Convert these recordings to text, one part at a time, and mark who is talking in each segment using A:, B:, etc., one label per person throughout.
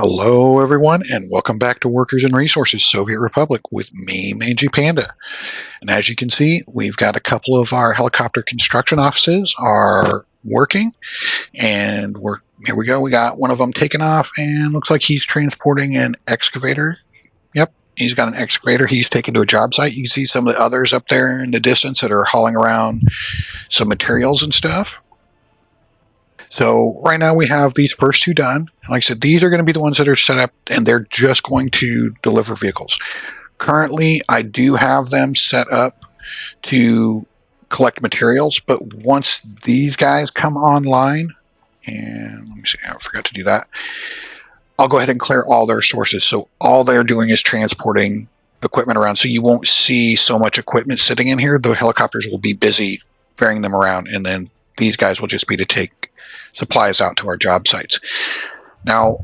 A: Hello, everyone, and welcome back to Workers and Resources Soviet Republic with me, Mangy Panda. And as you can see, we've got a couple of our helicopter construction offices are working, and here we go. We got one of them taken off, and looks like he's transporting an excavator. Yep, he's got an excavator he's taken to a job site. You can see some of the others up there in the distance that are hauling around some materials and stuff. So right now we have these first two done. Like I said, these are going to be the ones that are set up and they're just going to deliver vehicles. Currently, I do have them set up to collect materials, but once these guys come online, and let me see, I forgot to do that, I'll go ahead and clear all their sources. So all they're doing is transporting equipment around. So you won't see so much equipment sitting in here. The helicopters will be busy ferrying them around, and then these guys will just be to take supplies out to our job sites. Now,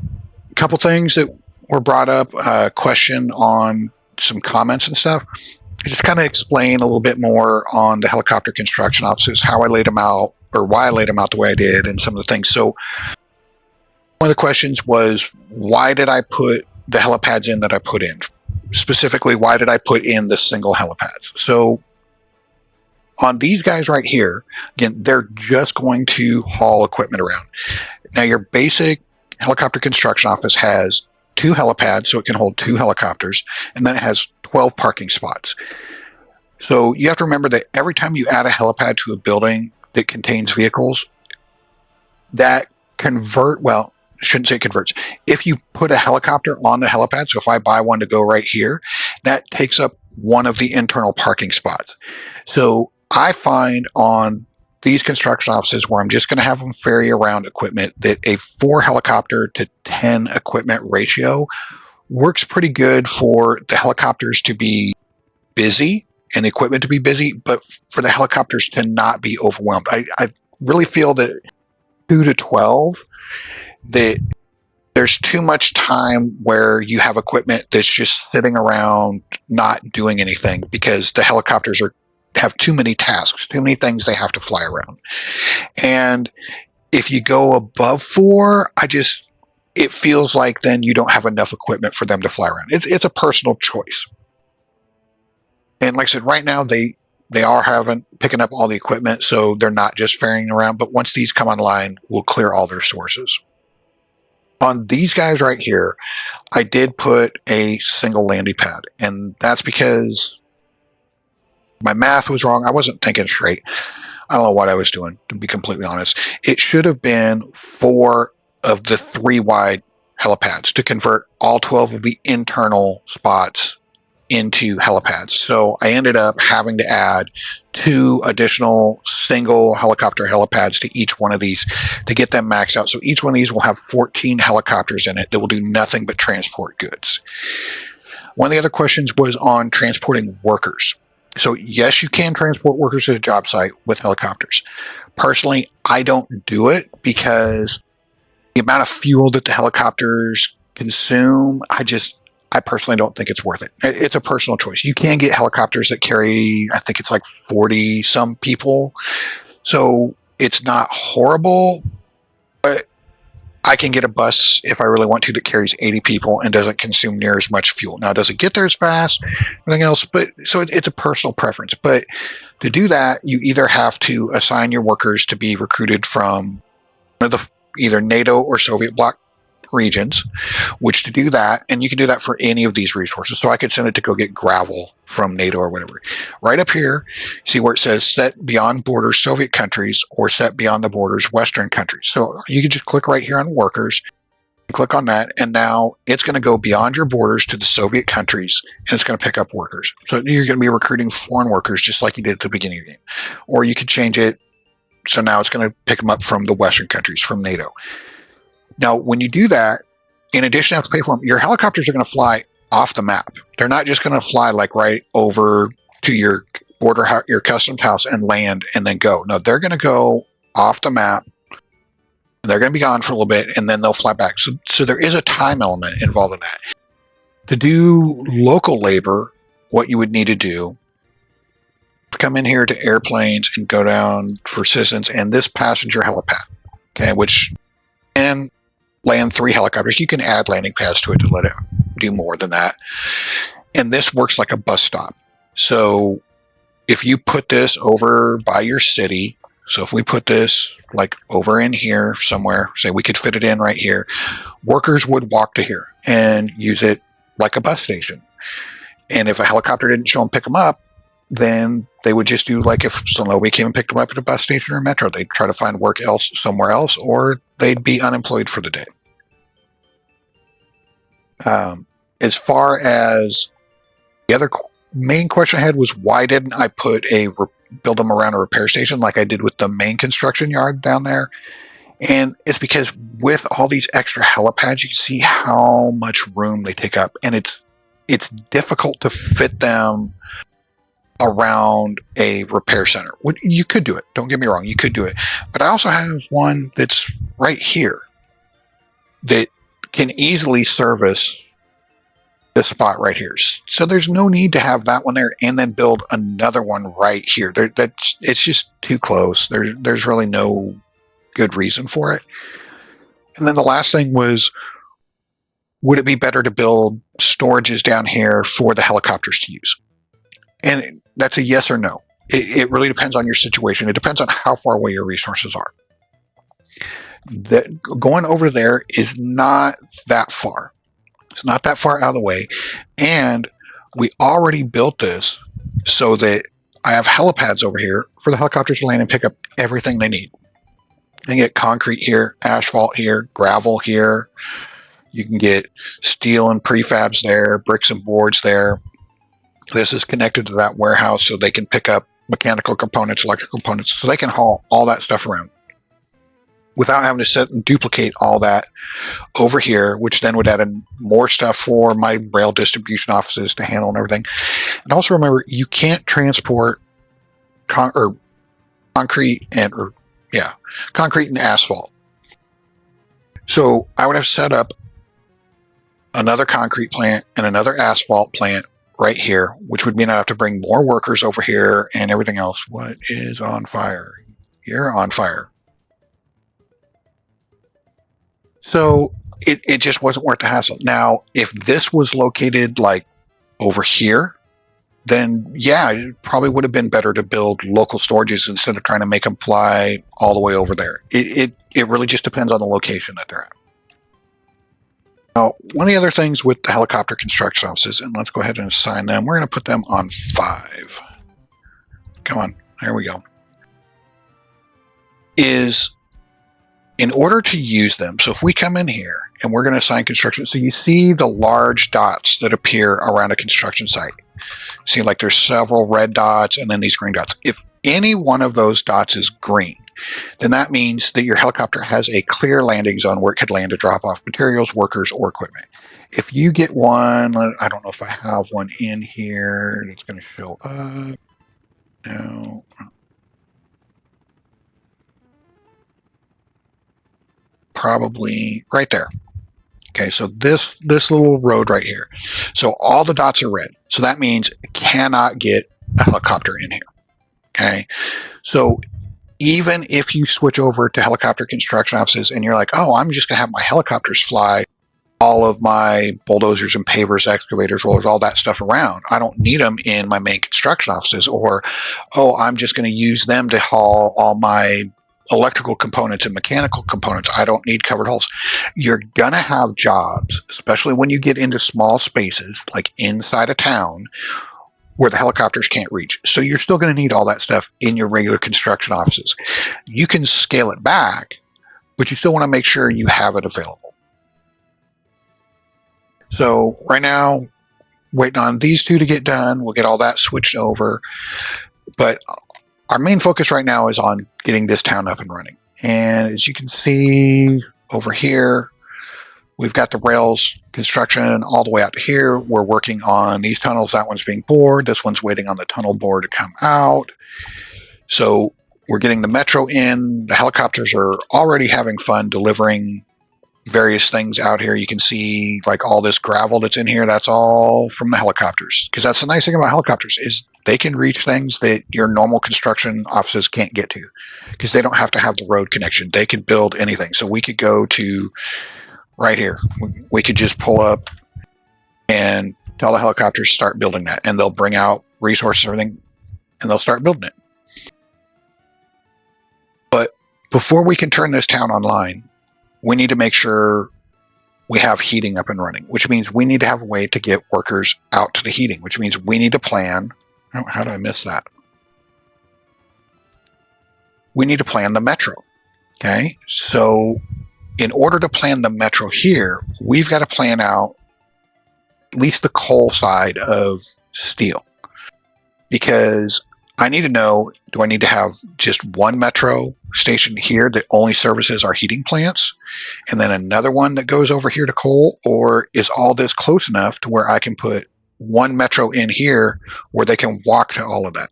A: a couple things that were brought up, a question on some comments and stuff. I just kind of explain a little bit more on the helicopter construction offices, how I laid them out, or why I laid them out the way I did, and some of the things. So one of the questions was, why did I put the helipads in that I put in? Specifically, why did I put in the single helipads? So on these guys right here, again, they're just going to haul equipment around. Now, your basic helicopter construction office has 2 helipads, so it can hold 2 helicopters, and then it has 12 parking spots. So you have to remember that every time you add a helipad to a building that contains vehicles, that well, I shouldn't say converts. If you put a helicopter on the helipad, so if I buy one to go right here, that takes up one of the internal parking spots. So I find on these construction offices where I'm just going to have them ferry around equipment that a 4 helicopter to 10 equipment ratio works pretty good for the helicopters to be busy and the equipment to be busy, but for the helicopters to not be overwhelmed. I really feel that 2 to 12, that there's too much time where you have equipment that's just sitting around not doing anything because the helicopters have too many tasks, too many things they have to fly around. And if you go above 4, it feels like then you don't have enough equipment for them to fly around. It's a personal choice. And like I said, right now they are picking up all the equipment, so they're not just ferrying around. But once these come online, we'll clear all their sources. On these guys right here, I did put a single landing pad, and that's because my math was wrong. I wasn't thinking straight. I don't know what I was doing, to be completely honest. It should have been 4 of the 3 wide helipads to convert all 12 of the internal spots into helipads. So I ended up having to add 2 additional single helicopter helipads to each one of these to get them maxed out. So each one of these will have 14 helicopters in it that will do nothing but transport goods. One of the other questions was on transporting workers. So yes, you can transport workers to a job site with helicopters. Personally, I don't do it because the amount of fuel that the helicopters consume, I personally don't think it's worth it. It's a personal choice. You can get helicopters that carry, I think it's like 40 some people. So it's not horrible, but I can get a bus if I really want to that carries 80 people and doesn't consume near as much fuel. Now, it doesn't get there as fast, everything else, but so it's a personal preference. But to do that, you either have to assign your workers to be recruited from one of the either NATO or Soviet bloc regions, which to do that, and you can do that for any of these resources. So I could send it to go get gravel from NATO or whatever. Right up here, see where it says set beyond borders Soviet countries or set beyond the borders Western countries. So you can just click right here on workers, click on that, and now it's going to go beyond your borders to the Soviet countries, and it's going to pick up workers. So you're going to be recruiting foreign workers just like you did at the beginning of your game. Or you could change it, so now it's going to pick them up from the Western countries, from NATO. Now, when you do that, in addition to have to pay for them, your helicopters are going to fly off the map. They're not just going to fly like right over to your your customs house and land and then go. No, they're going to go off the map. They're going to be gone for a little bit, and then they'll fly back. So there is a time element involved in that. To do local labor, what you would need to do, come in here to airplanes and go down for citizens and this passenger helipad, okay, which, and land 3 helicopters. You can add landing pads to it to let it do more than that. And this works like a bus stop. So if you put this over by your city, so if we put this like over in here somewhere, say we could fit it in right here, workers would walk to here and use it like a bus station. And if a helicopter didn't show and pick them up, then they would just do like if nobody came and picked them up at a bus station or a metro, they'd try to find work somewhere else, or they'd be unemployed for the day. As far as the other main question I had was, why didn't I build them around a repair station like I did with the main construction yard down there? And it's because with all these extra helipads, you can see how much room they take up, and it's difficult to fit them around a repair center. You could do it. Don't get me wrong. You could do it. But I also have one that's right here that can easily service this spot right here. So there's no need to have that one there and then build another one right here. It's just too close. There's really no good reason for it. And then the last thing was, would it be better to build storages down here for the helicopters to use? And that's a yes or no. It really depends on your situation. It depends on how far away your resources are. Going over there is not that far. It's not that far out of the way. And we already built this so that I have helipads over here for the helicopters to land and pick up everything they need. They can get concrete here, asphalt here, gravel here. You can get steel and prefabs there, bricks and boards there. This is connected to that warehouse so they can pick up mechanical components, electrical components, so they can haul all that stuff around without having to sit and duplicate all that over here, which then would add in more stuff for my rail distribution offices to handle and everything. And also remember, you can't transport concrete and asphalt. So I would have set up another concrete plant and another asphalt plant right here, which would mean I have to bring more workers over here and everything else. What is on fire? You're on fire. So it just wasn't worth the hassle. Now, if this was located like over here, then yeah, it probably would have been better to build local storages instead of trying to make them fly all the way over there. It really just depends on the location that they're at. Now, one of the other things with the helicopter construction offices, and let's go ahead and assign them. We're going to put them on 5. Come on, there we go. Is in order to use them, so if we come in here and we're going to assign construction, so you see the large dots that appear around a construction site. See, like there's several red dots and then these green dots. If any one of those dots is green, then that means that your helicopter has a clear landing zone where it could land to drop off materials, workers, or equipment. If you get one, I don't know if I have one in here that's going to show up. No. Probably right there. Okay, so this little road right here. So all the dots are red. So that means it cannot get a helicopter in here. Okay, so even if you switch over to helicopter construction offices and you're like, oh, I'm just going to have my helicopters fly all of my bulldozers and pavers, excavators, rollers, all that stuff around. I don't need them in my main construction offices. Or, oh, I'm just going to use them to haul all my electrical components and mechanical components. I don't need covered hulls. You're going to have jobs, especially when you get into small spaces like inside a town, where the helicopters can't reach. So you're still going to need all that stuff in your regular construction offices. You can scale it back, but you still want to make sure you have it available. So right now, waiting on these two to get done. We'll get all that switched over. But our main focus right now is on getting this town up and running. And as you can see over here, we've got the rails construction all the way out to here. We're working on these tunnels. That one's being bored. This one's waiting on the tunnel board to come out. So we're getting the metro in. The helicopters are already having fun delivering various things out here. You can see like all this gravel that's in here. That's all from the helicopters. Because that's the nice thing about helicopters is they can reach things that your normal construction offices can't get to. Because they don't have to have the road connection. They can build anything. So we could go to right here. We could just pull up and tell the helicopters start building that, and they'll bring out resources, everything, and they'll start building it. But before we can turn this town online, we need to make sure we have heating up and running, which means we need to have a way to get workers out to the heating, which means we need to plan. Oh, how did I miss that? We need to plan the metro. Okay, so in order to plan the metro here, we've got to plan out at least the coal side of steel, because I need to know, do I need to have just one metro station here that only services our heating plants, and then another one that goes over here to coal, or is all this close enough to where I can put one metro in here where they can walk to all of that?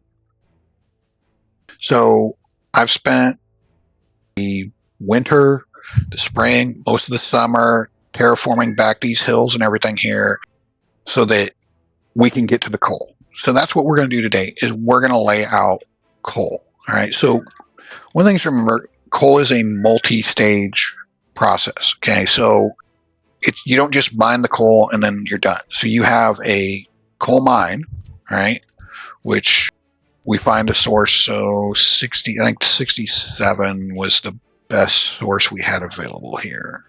A: So I've spent the winter, the spring, most of the summer terraforming back these hills and everything here so that we can get to the coal. So that's what we're going to do today, is we're going to lay out coal. All right. So one thing to remember, coal is a multi-stage process. Okay. So you don't just mine the coal and then you're done. So you have a coal mine, right, which we find a source. So 60, I think 67 was the best source we had available here.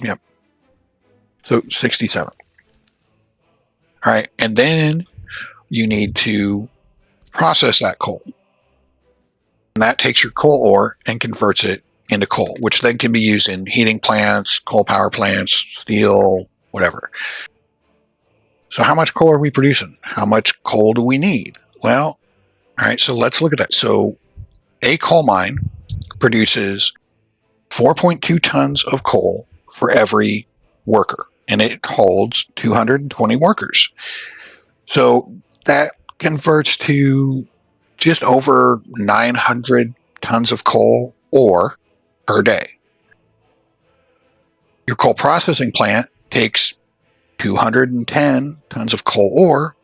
A: Yep. So 67. All right. And then you need to process that coal. And that takes your coal ore and converts it into coal, which then can be used in heating plants, coal power plants, steel, whatever. So how much coal are we producing? How much coal do we need? Well, all right, so let's look at that. So a coal mine produces 4.2 tons of coal for every worker, and it holds 220 workers. So that converts to just over 900 tons of coal ore per day. Your coal processing plant takes 210 tons of coal ore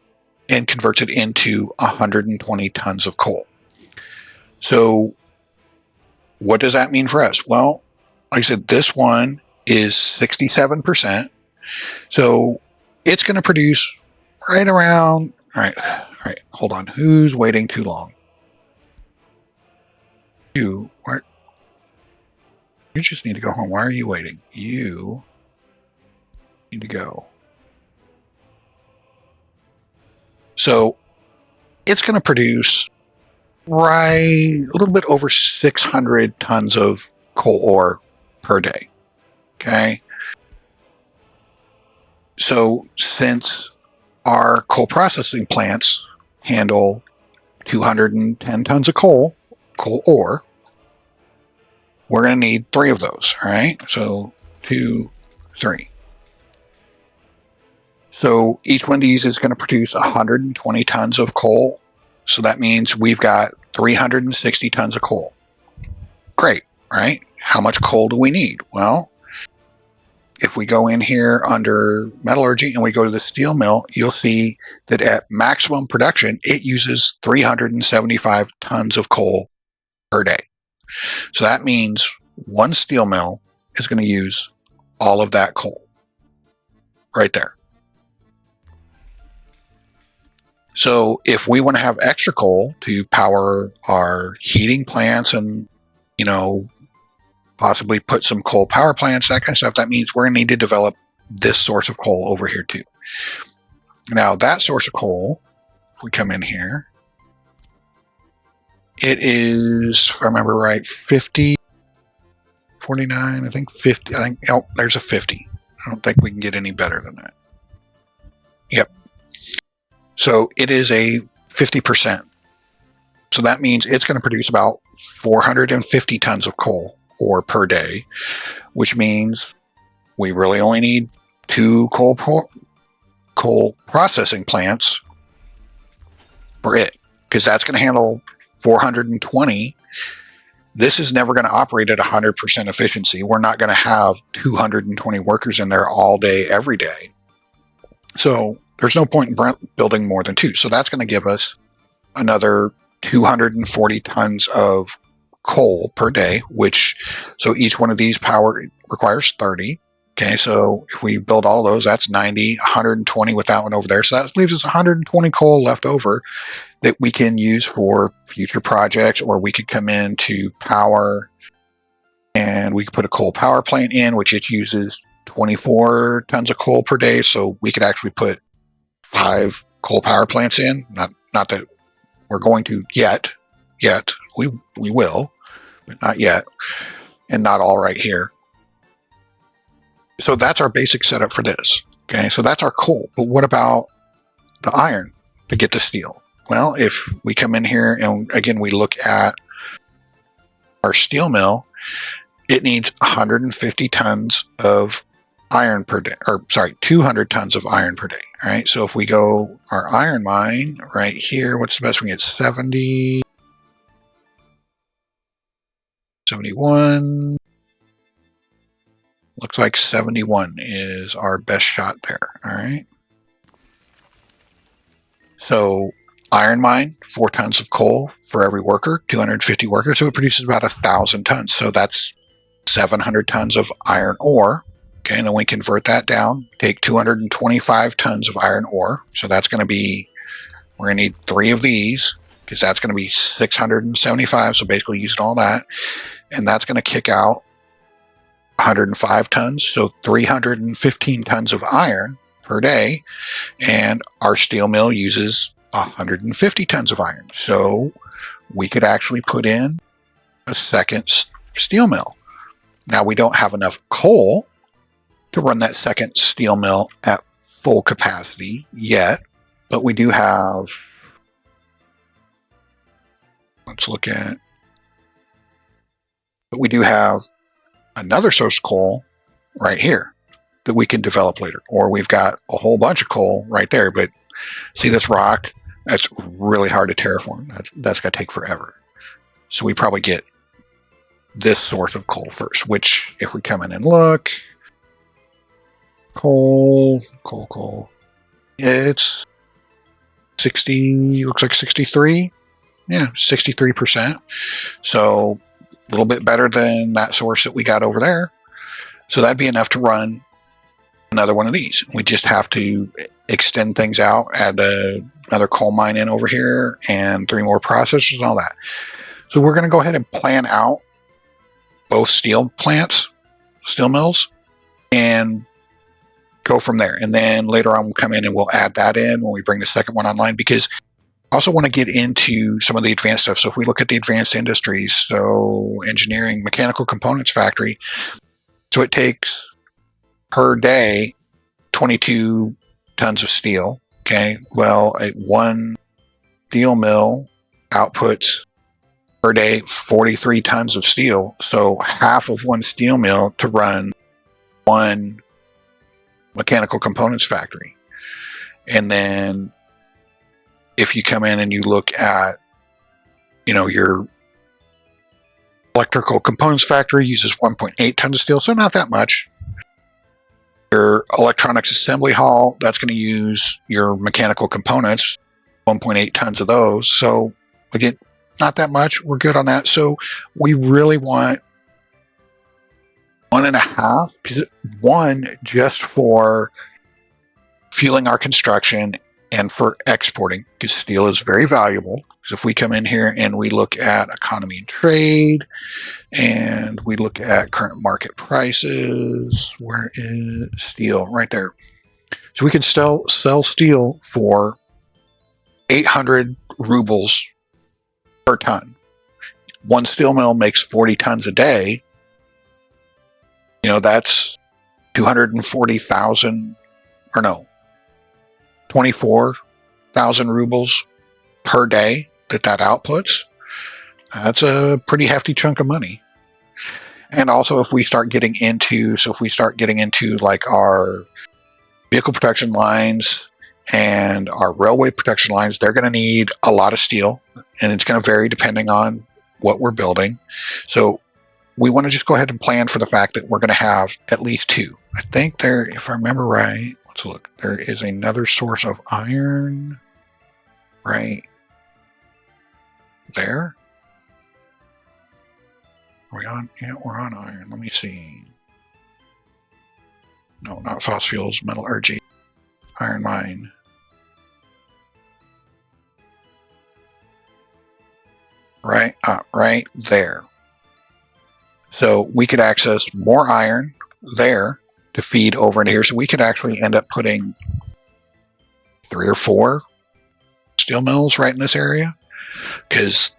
A: and converts it into 120 tons of coal. So what does that mean for us? Well, like I said, this one is 67%. So it's going to produce right around, all right, hold on. Who's waiting too long? You just need to go home. Why are you waiting? You need to go. So it's going to produce a little bit over 600 tons of coal ore per day. Okay. So since our coal processing plants handle 210 tons of coal ore, we're going to need 3 of those. All right. So 2, 3. So each one of these is going to produce 120 tons of coal. So that means we've got 360 tons of coal. Great, right? How much coal do we need? Well, if we go in here under metallurgy and we go to the steel mill, you'll see that at maximum production, it uses 375 tons of coal per day. So that means one steel mill is going to use all of that coal right there. So if we want to have extra coal to power our heating plants and, possibly put some coal power plants, that kind of stuff, that means we're going to need to develop this source of coal over here too. Now that source of coal, if we come in here, it is, if I remember right, 50, 49, I think 50, oh, there's a 50. I don't think we can get any better than that. Yep. So it is a 50%. So that means it's going to produce about 450 tons of coal ore per day, which means we really only need 2 coal processing plants for it, because that's going to handle 420. This is never going to operate at 100% efficiency. We're not going to have 220 workers in there all day, every day. So there's no point in building more than 2. So that's going to give us another 240 tons of coal per day, so each one of these requires 30. Okay, so if we build all those, that's 90, 120 with that one over there. So that leaves us 120 coal left over that we can use for future projects, or we could come in to power, and we could put a coal power plant in, which it uses 24 tons of coal per day. So we could actually put 5 coal power plants in. Not that we're going to yet. We will, but not yet, and not all right here. So that's our basic setup for this. Okay, so that's our coal. But what about the iron to get the steel? Well, if we come in here and again we look at our steel mill, it needs 150 tons of iron per day, or sorry, 200 tons of iron per day. All right, so if we go our iron mine right here, what's the best we get? 70, 71. Looks like 71 is our best shot there. All right. So iron mine, 4 tons of coal for every worker, 250 workers. So it produces about 1,000 tons. So that's 700 tons of iron ore. Okay, and then we convert that down, take 225 tons of iron ore. So that's going to be, we're going to need 3 of these, because that's going to be 675. So basically using all that. And that's going to kick out 105 tons. So 315 tons of iron per day. And our steel mill uses 150 tons of iron. So we could actually put in a second steel mill. Now we don't have enough coal to run that second steel mill at full capacity yet, but we do have, let's look at, but we do have another source of coal right here that we can develop later. Or we've got a whole bunch of coal right there, but see this rock? That's really hard to terraform. That's going to take forever. So we probably get this source of coal first, which if we come in and look, coal, it's 60, looks like 63. Yeah, 63%. So a little bit better than that source that we got over there. So that'd be enough to run another one of these. We just have to extend things out, add another coal mine in over here, and 3 more processors and all that. So we're going to go ahead and plan out both steel plants, steel mills, and go from there. And then later on we'll come in and we'll add that in when we bring the second one online, because I also want to get into some of the advanced stuff. So if we look at the advanced industries, so engineering, mechanical components factory, so it takes per day 22 tons of steel. Okay, well, one steel mill outputs per day 43 tons of steel. So half of one steel mill to run one mechanical components factory. And then if you come in and you look at, your electrical components factory uses 1.8 tons of steel, so not that much. Your electronics assembly hall, that's going to use your mechanical components, 1.8 tons of those. So again, not that much. We're good on that. So we really want 1.5, one just for fueling our construction and for exporting, because steel is very valuable. Because if we come in here and we look at economy and trade, and we look at current market prices, where is steel? Right there. So we can sell steel for 800 rubles per ton. One steel mill makes 40 tons a day. That's 240,000, or no, 24,000 rubles per day that outputs. That's a pretty hefty chunk of money. And also if we start getting into, like our vehicle production lines and our railway production lines, they're going to need a lot of steel, and it's going to vary depending on what we're building. So we want to just go ahead and plan for the fact that we're going to have at least 2. I think there, if I remember right, let's look, there is another source of iron right there. Are we on? Yeah, we're on iron. Let me see. No, not fossil fuels, metallurgy, iron mine. Right there. So we could access more iron there to feed over into here. So we could actually end up putting 3 or 4 steel mills right in this area, because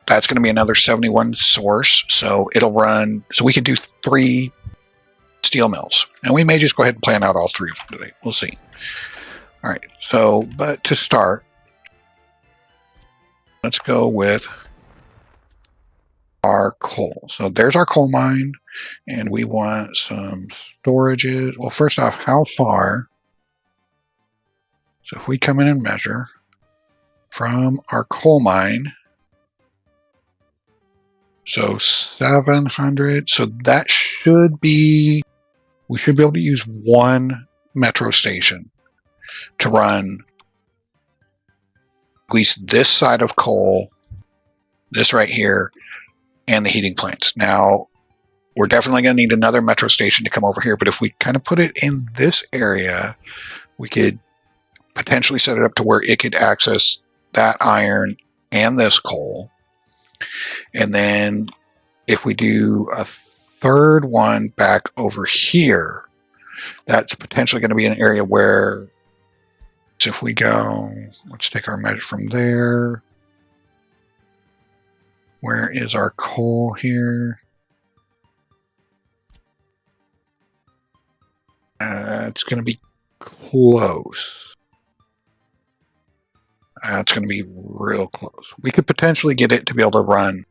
A: that's going to be another 71 source. So it'll run. So we could do 3 steel mills, and we may just go ahead and plan out all 3 of them today. We'll see. All right. So, but to start, let's go with our coal. So there's our coal mine, and we want some storages. Well, first off, how far? So if we come in and measure from our coal mine, so 700. So that should be, we should be able to use 1 metro station to run at least this side of coal, this right here, and the heating plants. Now, we're definitely going to need another metro station to come over here, but if we kind of put it in this area, we could potentially set it up to where it could access that iron and this coal. And then if we do a 3rd one back over here, that's potentially going to be an area where, so if we go, let's take our measure from there. Where is our coal here? It's going to be close. It's going to be real close. We could potentially get it to be able to run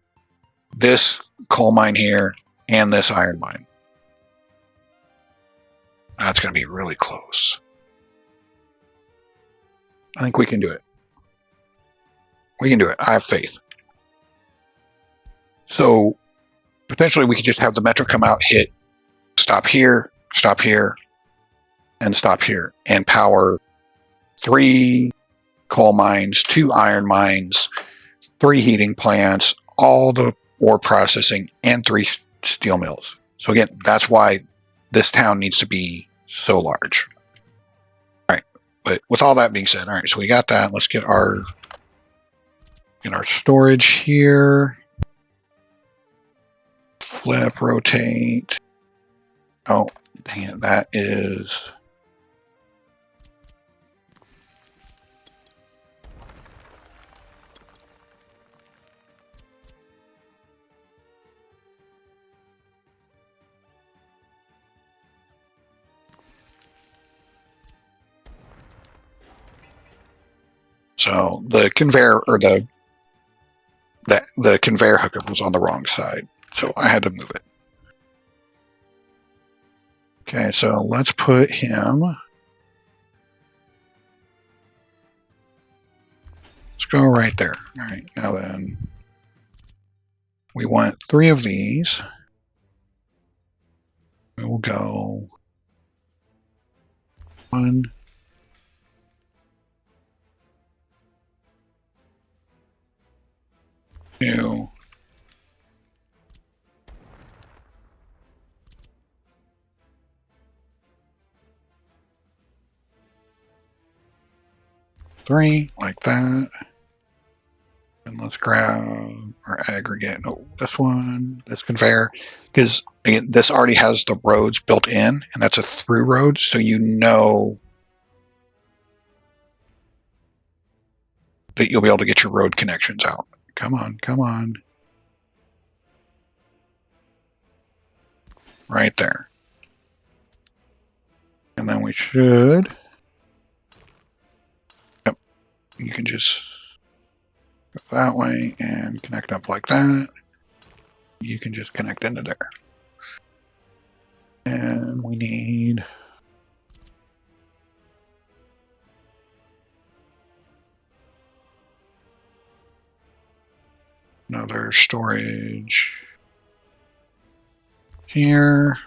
A: this coal mine here and this iron mine. That's going to be really close. I think we can do it. We can do it. I have faith. So potentially we could just have the metro come out, hit, stop here, and stop here, and power 3 coal mines, 2 iron mines, 3 heating plants, all the ore processing, and 3 steel mills. So again, that's why this town needs to be so large. All right, but with all that being said, all right, so we got that. Let's get our storage here. Flip, rotate. Oh, dang it, that is... So the conveyor, or the conveyor hookup was on the wrong side, so I had to move it. Okay, so let's put him. Let's go right there. All right, now then, we want 3 of these. We will go 1, 2, 3, like that. And let's grab our aggregate. No, this one, this conveyor, because this already has the roads built in, and that's a through road, so you know that you'll be able to get your road connections out. Come on, come on. Right there. And then we should... Yep. You can just go that way and connect up like that. You can just connect into there. And we need... another storage here.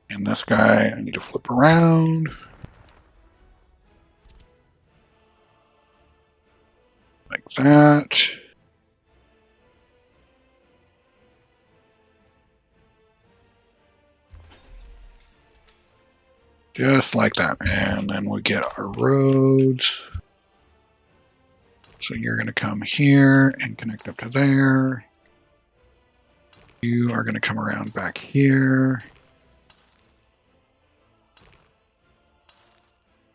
A: And this guy, I need to flip around. Like that. Just like that. And then we get our roads. So you're going to come here and connect up to there. You are going to come around back here.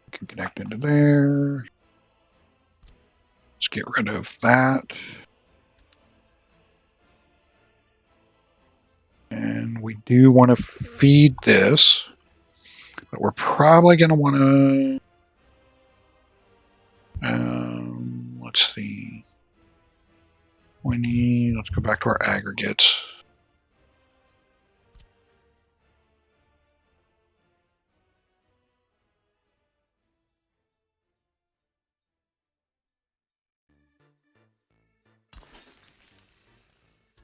A: You can connect into there. Let's get rid of that. And we do want to feed this, but we're probably going to want to, let's see. Let's go back to our aggregates.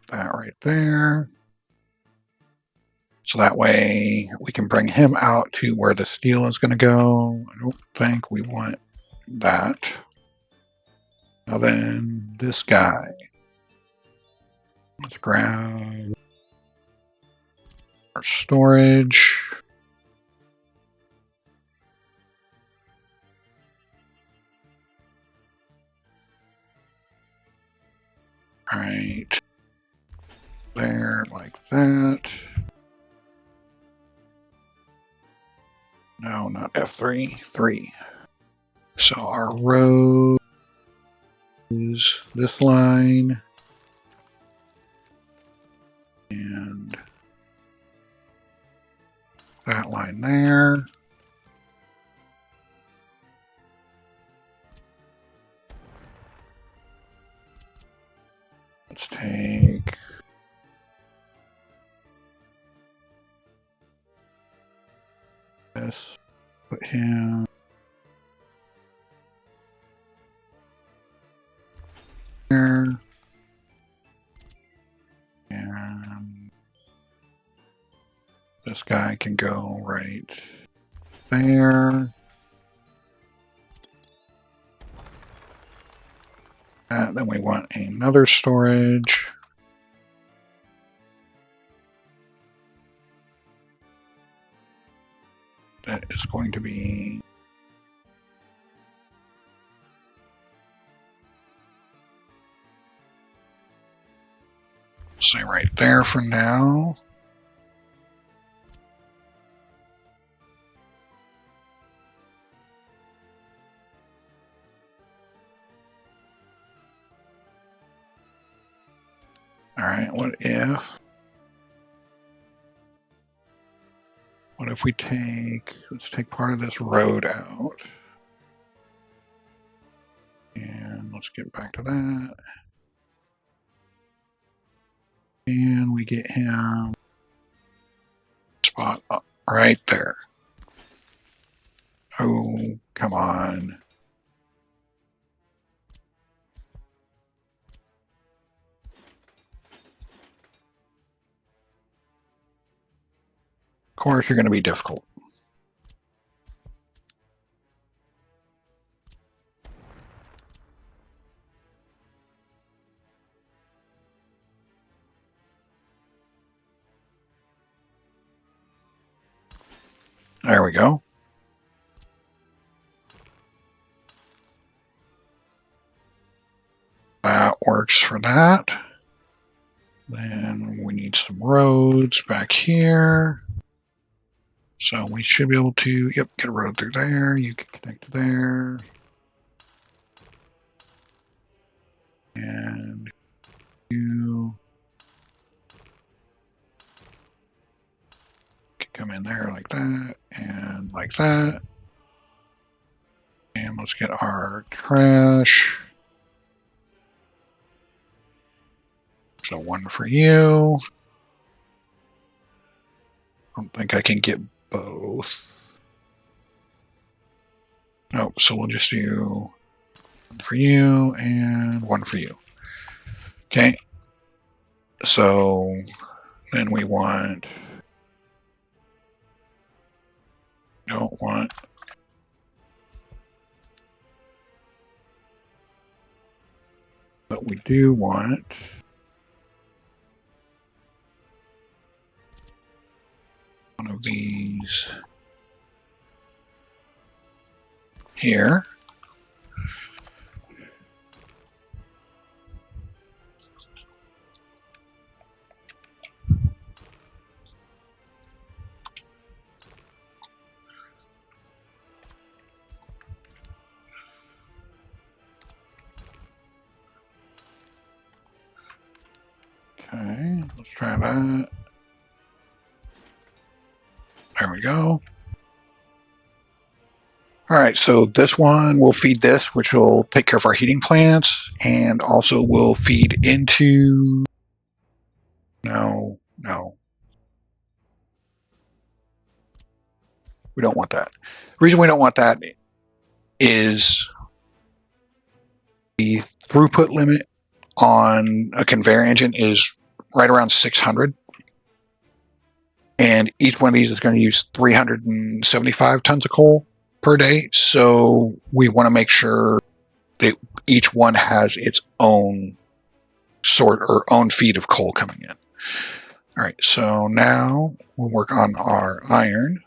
A: That right there. So that way we can bring him out to where the steel is going to go. I don't think we want that. Now then, this guy. Let's grab our storage. Right there, like that. No, not F3, 3. So our row is this line. And that line there. Let's take this, put him there, and this guy can go right there. And then we want another storage. That is going to be say right there for now. All right, what if we let's take part of this road out. And let's get back to that. And we get him spot up right there. Oh, come on. Of course, you're going to be difficult. There we go. That works for that. Then we need some roads back here. So we should be able to, yep, get a road through there. You can connect to there. And you can come in there like that and like that. And let's get our trash. So one for you. I don't think I can get both. No, so we'll just do one for you and one for you. Okay. So then we don't want but we do want one of these here. Okay, let's try that. There we go. All right, so this one will feed this, which will take care of our heating plants, and also will feed into... No. We don't want that. The reason we don't want that is the throughput limit on a conveyor engine is right around 600. And each one of these is going to use 375 tons of coal per day. So we want to make sure that each one has its own sort or own feed of coal coming in. All right, so now we'll work on our iron.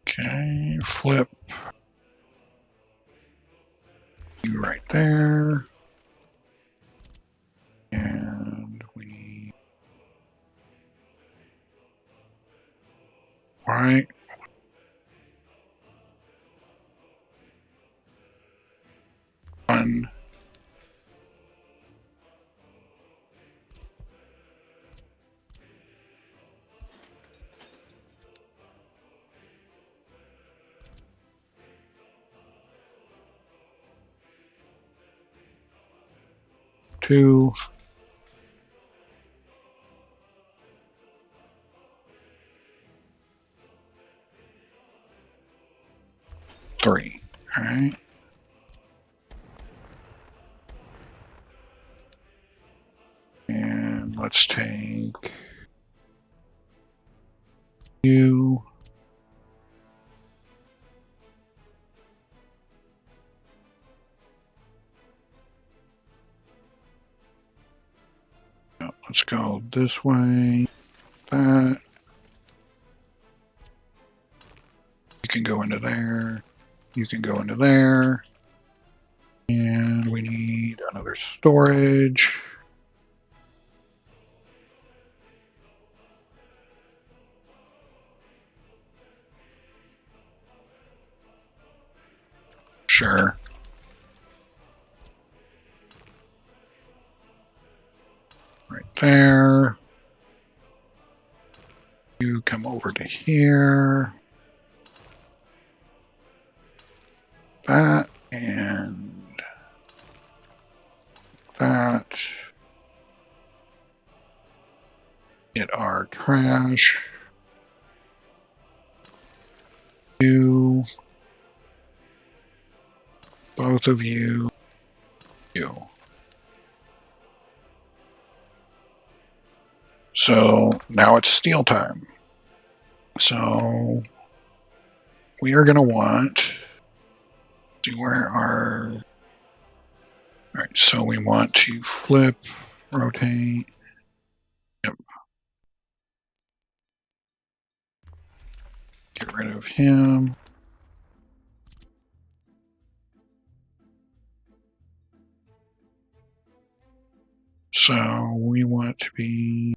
A: Okay, flip you right there. And we need... All right. One. Two. Three. All right. And let's take you. No, let's go this way. That. You can go into there. You can go into there. And we need another storage. Sure. Right there. You come over to here. That and that. Get our trash. You. Both of you. You. So now it's steel time. So we are going to want... See where our... All right, so we want to flip, rotate. Yep. Get rid of him. So we want to be...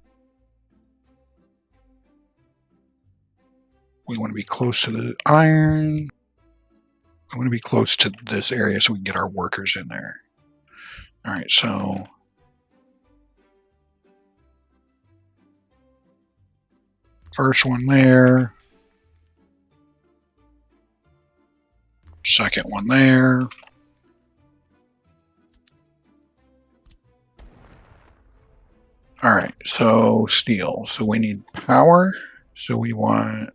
A: We want to be close to the iron. I want to be close to this area so we can get our workers in there. All right, so first one there. Second one there. All right, so steel. So we need power. So we want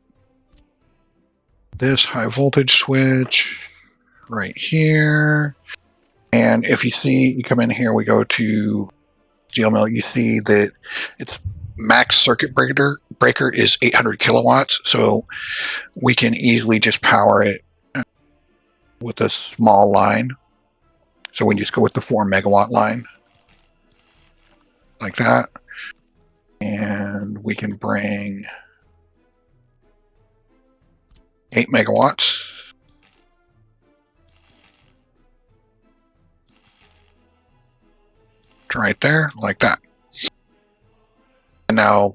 A: this high voltage switch right here. And if you see, you come in here, we go to steel mill, you see that its max circuit breaker is 800 kilowatts. So we can easily just power it with a small line. So we just go with the 4 megawatt line. Like that. And we can bring 8 megawatts. Right there, like that. And now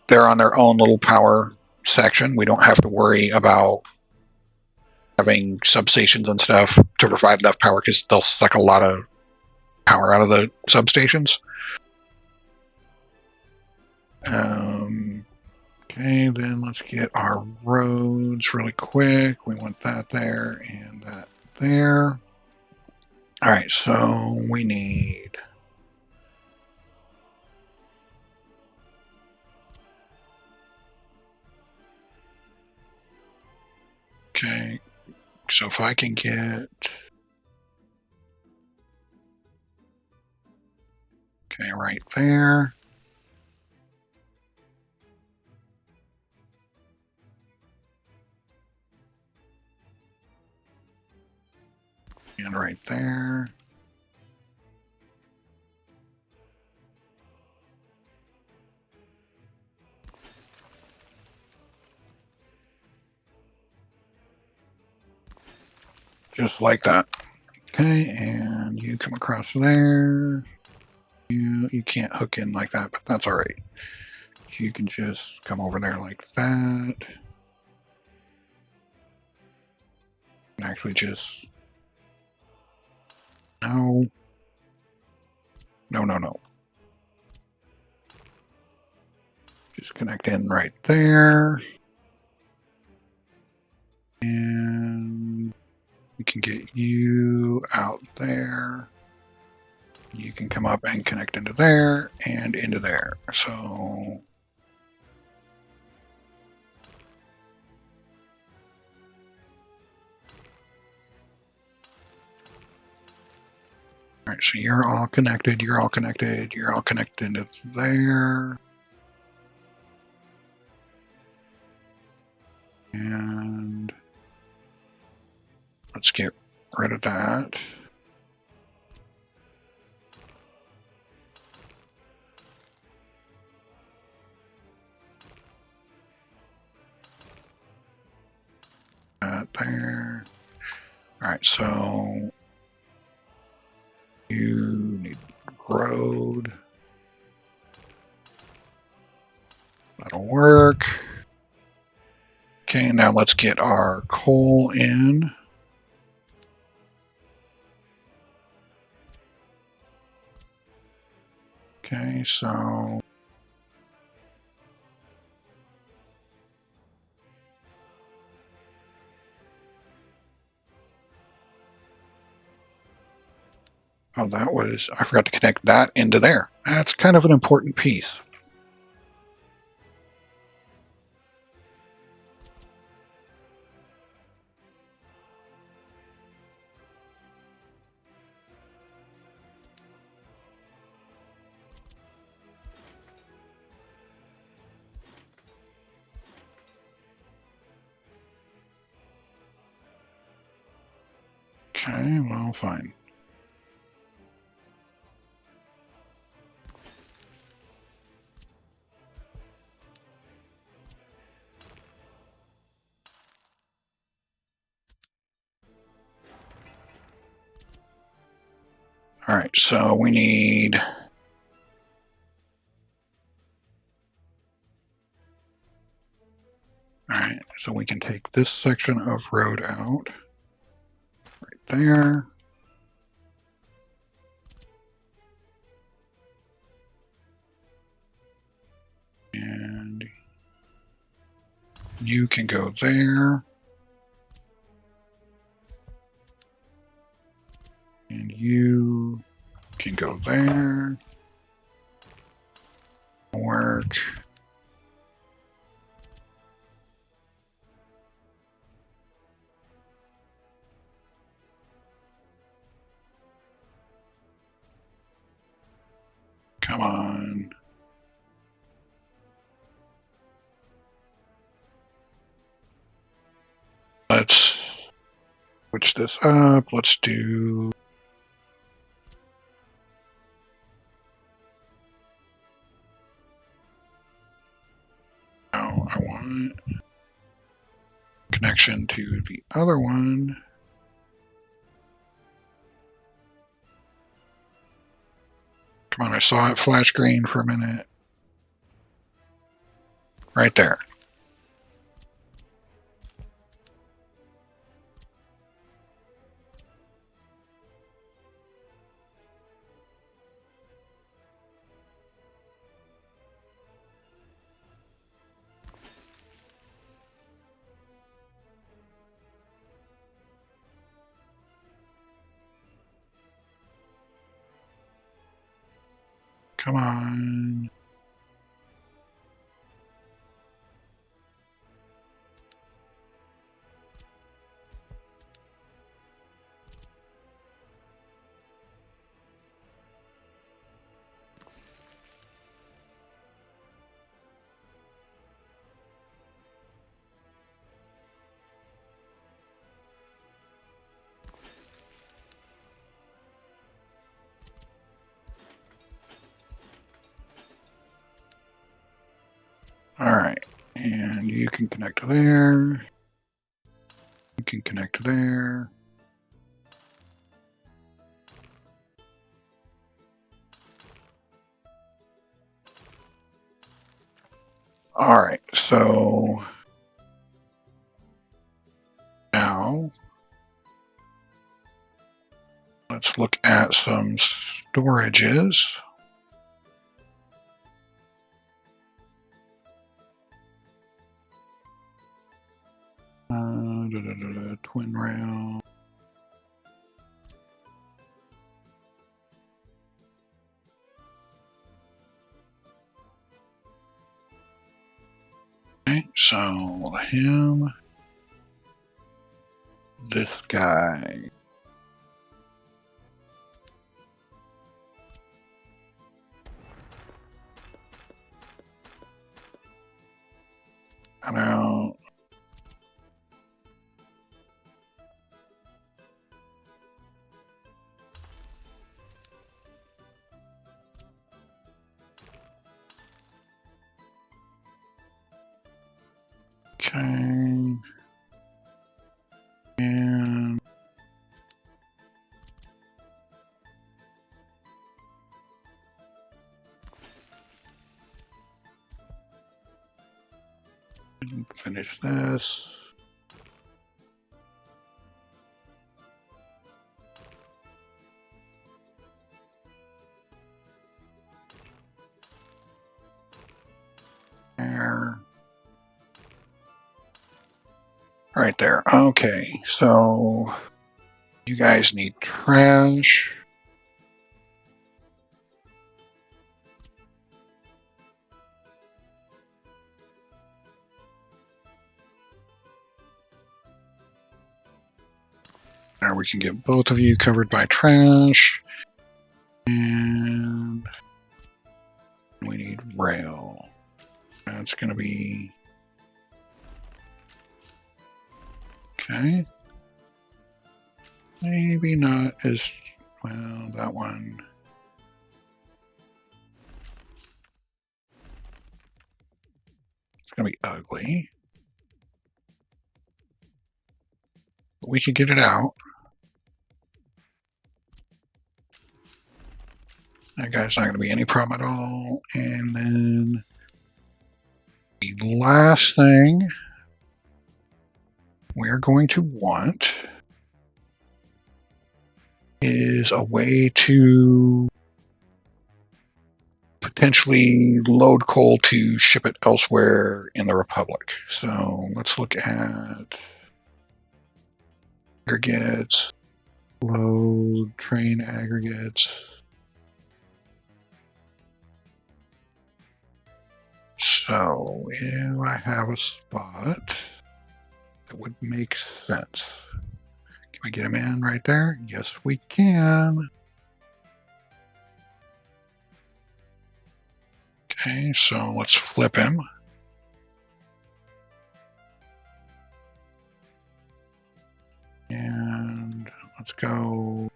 A: they're on their own little power section. We don't have to worry about having substations and stuff to provide enough power because they'll suck a lot of power out of the substations. Okay, then let's get our roads really quick. We want that there and that there. All right, so we need... Okay, so if I can get... Okay, right there. And right there. Just like that. Okay, and you come across there. You can't hook in like that, but that's all right. You can just come over there like that. And actually just... No. No. Just connect in right there. And we can get you out there. You can come up and connect into there and into there. So... All right, so you're all connected, you're all connected, you're all connected into there. And let's get rid of that. That there. All right, so you need road. That'll work. Okay, now let's get our coal in. Okay, so oh, that was, I forgot to connect that into there. That's kind of an important piece. Okay, well, fine. All right, so we need... All right, so we can take this section of road out. Right there. And you can go there. And you can go there. Work. Come on. Let's switch this up. Let's do... No, I want connection to the other one. Come on, I saw it flash green for a minute. Right there. Come on. All right, and you can connect to there. You can connect to there. All right, so now let's look at some storages. Twin rail. Okay, so him, this guy. I don't. Okay. And finish this. There. Right there. Okay, so you guys need trash. There, we can get both of you covered by trash. And we need rail. That's going to be... Okay. Maybe not as... Well, that one... It's going to be ugly. But we could get it out. That guy's not going to be any problem at all. And then the last thing we're going to want is a way to potentially load coal to ship it elsewhere in the Republic. So let's look at aggregates, load train aggregates. So if I have a spot that would make sense. Can we get him in right there? Yes, we can. Okay, so let's flip him. And let's go.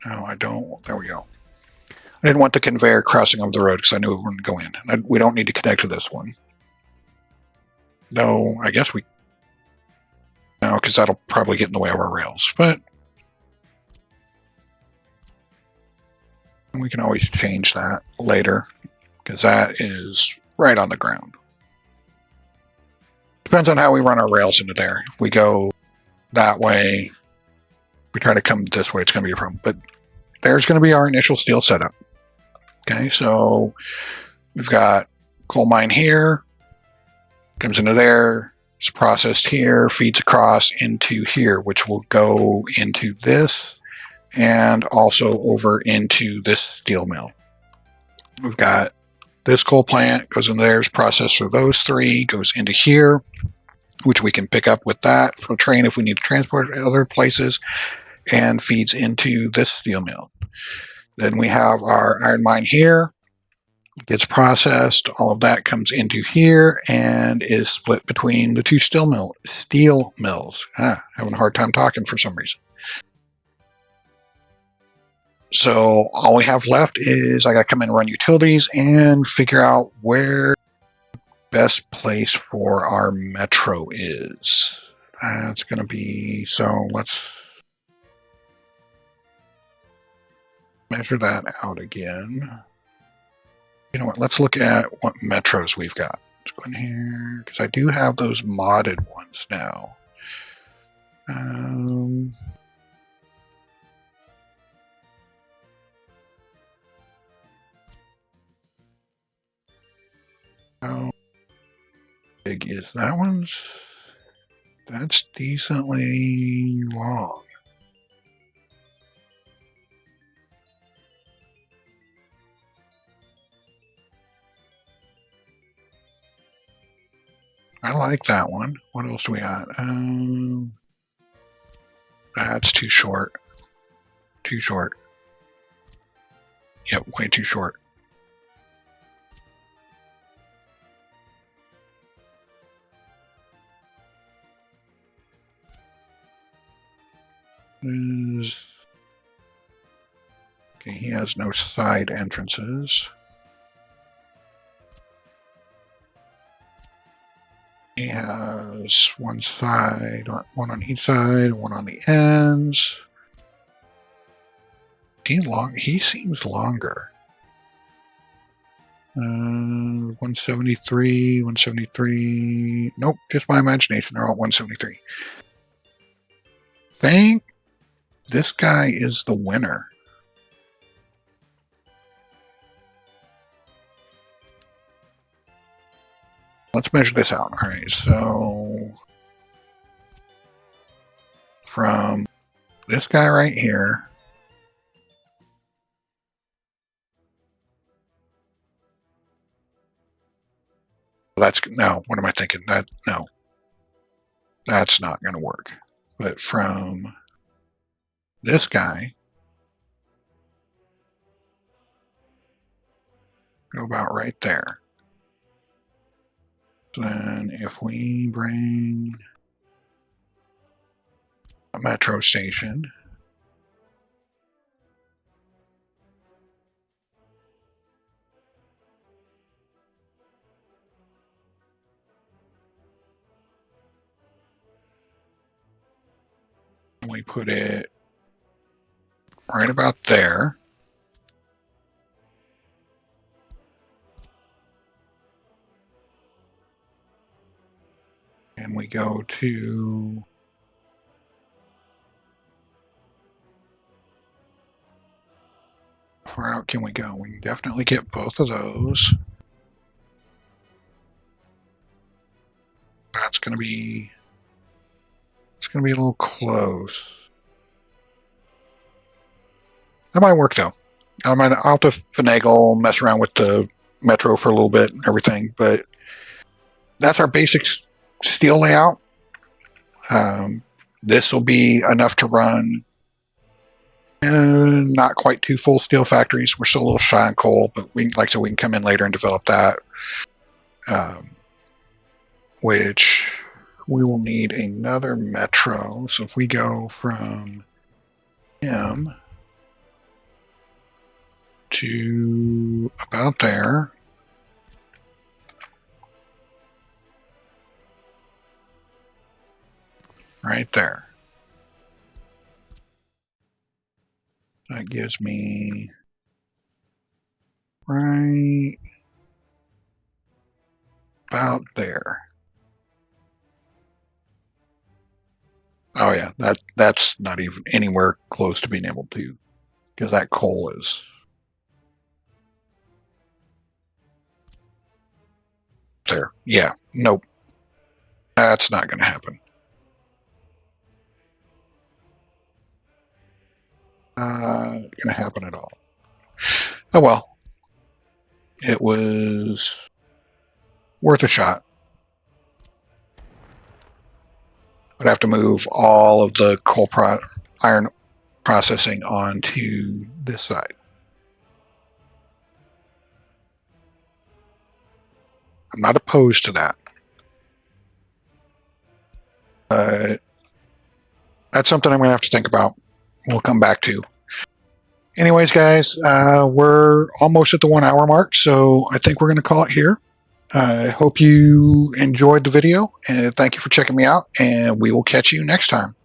A: No, I don't. There we go. I didn't want the conveyor crossing over the road because I knew it wouldn't go in. We don't need to connect to this one. No, I guess we... No, because that'll probably get in the way of our rails. But we can always change that later because that is right on the ground. Depends on how we run our rails into there. If we go that way, if we try to come this way, it's going to be a problem. But there's going to be our initial steel setup. Okay, so we've got coal mine here, comes into there, it's processed here, feeds across into here, which will go into this and also over into this steel mill. We've got this coal plant, goes in there, is processed for those three, goes into here, which we can pick up with that for a train if we need to transport it other places, and feeds into this steel mill. Then we have our iron mine here, gets processed, all of that comes into here and is split between the two steel mills. Having a hard time talking for some reason. So all we have left is I got to come in and run utilities and figure out where best place for our metro is. That's going to be, so let's measure that out again. You know what, let's look at what metros we've got. Let's go in here, because I do have those modded ones now. How big is that one's? That's decently long. I like that one. What else do we got? That's too short. Too short. Yep, way too short. Okay, he has no side entrances. He has one side, one on each side, one on the ends. He seems longer. 173, 173. Nope, just my imagination. They're all 173. Think this guy is the winner. Let's measure this out. All right, so from this guy right here, no, what am I thinking? No, that's not going to work. But from this guy, go about right there. So then if we bring a metro station, we put it right about there. And we go to how far out can we go? We can definitely get both of those. That's going to be, it's going to be a little close. That might work though. I'll have to finagle, mess around with the metro for a little bit and everything, but that's our basic steel layout. This will be enough to run not quite two full steel factories. We're still a little shy on coal, but we can come in later and develop that. Which we will need another metro. So if we go from him to about there. Right there. That gives me right about there. Oh yeah, that's not even anywhere close to being able to, because that coal is there. Yeah, nope, that's not going to happen. Going to happen at all. Oh well, it was worth a shot. I'd have to move all of the iron processing onto this side. I'm not opposed to that. That's something I'm going to have to think about. We'll come back to. Anyways, guys, we're almost at the 1 hour mark, so I think we're going to call it here. I hope you enjoyed the video, and thank you for checking me out, and we will catch you next time.